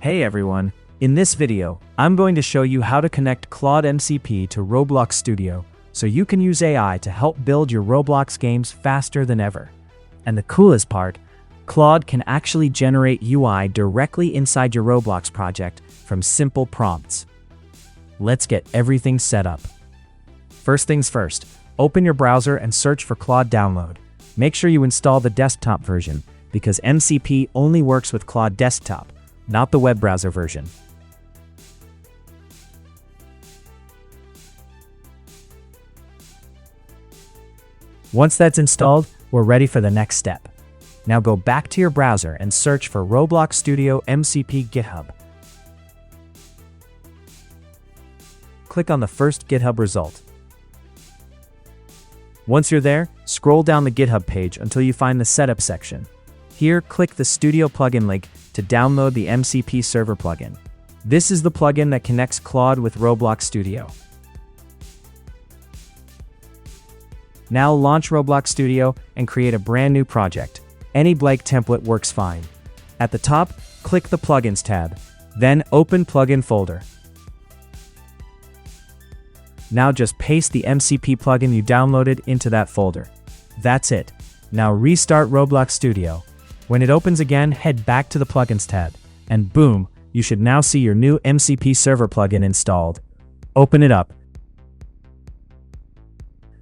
Hey everyone, in this video, I'm going to show you how to connect Claude MCP to Roblox Studio so you can use AI to help build your Roblox games faster than ever. And the coolest part, Claude can actually generate UI directly inside your Roblox project from simple prompts. Let's get everything set up. First things first, open your browser and search for Claude Download. Make sure you install the desktop version because MCP only works with Claude Desktop, not the web browser version. Once that's installed, we're ready for the next step. Now go back to your browser and search for Roblox Studio MCP GitHub. Click on the first GitHub result. Once you're there, scroll down the GitHub page until you find the Setup section. Here, click the Studio plugin link to download the MCP Server plugin. This is the plugin that connects Claude with Roblox Studio. Now launch Roblox Studio and create a brand new project. Any blank template works fine. At the top, click the Plugins tab, then open Plugin folder. Now just paste the MCP plugin you downloaded into that folder. That's it. Now restart Roblox Studio. When it opens again, head back to the Plugins tab, and boom, you should now see your new MCP Server plugin installed. Open it up.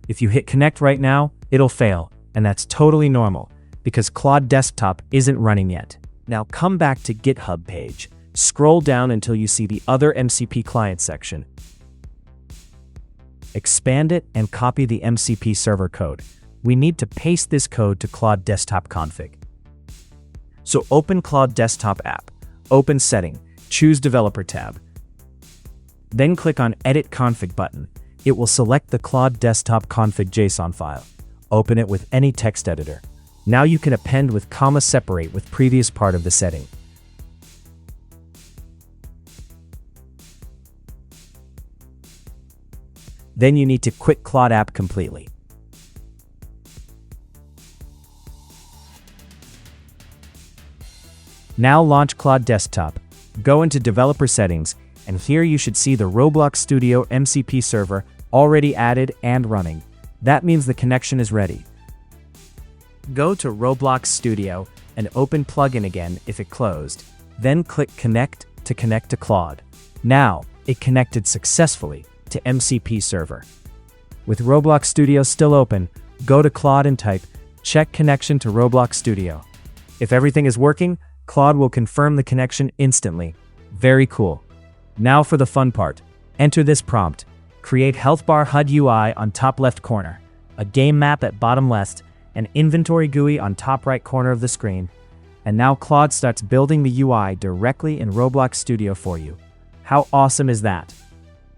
If you hit connect right now, it'll fail, and that's totally normal, because Claude Desktop isn't running yet. Now come back to GitHub page, scroll down until you see the other MCP client section. Expand it and copy the MCP Server code. We need to paste this code to Claude Desktop config. So open Claude Desktop app, open Setting, choose Developer tab. Then click on Edit Config button. It will select the Claude Desktop config JSON file. Open it with any text editor. Now you can append with comma separate with previous part of the setting. Then you need to quit Claude app completely. Now launch Claude Desktop. Go into Developer Settings, and here you should see the Roblox Studio MCP server already added and running. That means the connection is ready. Go to Roblox Studio and open Plugin again if it closed. Then click Connect to Claude. Now, it connected successfully to MCP server. With Roblox Studio still open, go to Claude and type Check Connection to Roblox Studio. If everything is working, Claude will confirm the connection instantly. Very cool. Now for the fun part. Enter this prompt. Create health bar HUD UI on top left corner, a game map at bottom left, an inventory GUI on top right corner of the screen. And now Claude starts building the UI directly in Roblox Studio for you. How awesome is that?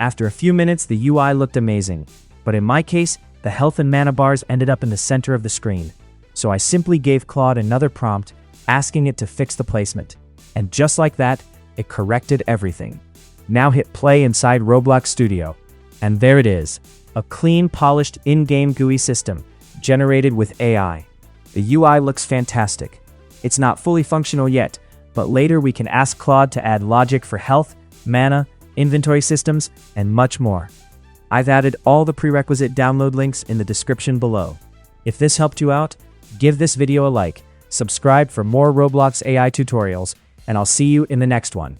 After a few minutes, the UI looked amazing, but in my case, the health and mana bars ended up in the center of the screen. So I simply gave Claude another prompt, asking it to fix the placement. And just like that, it corrected everything. Now hit play inside Roblox Studio. And there it is, a clean, polished in-game GUI system, generated with AI. The UI looks fantastic. It's not fully functional yet, but later we can ask Claude to add logic for health, mana, inventory systems, and much more. I've added all the prerequisite download links in the description below. If this helped you out, give this video a like, subscribe for more Roblox AI tutorials, and I'll see you in the next one.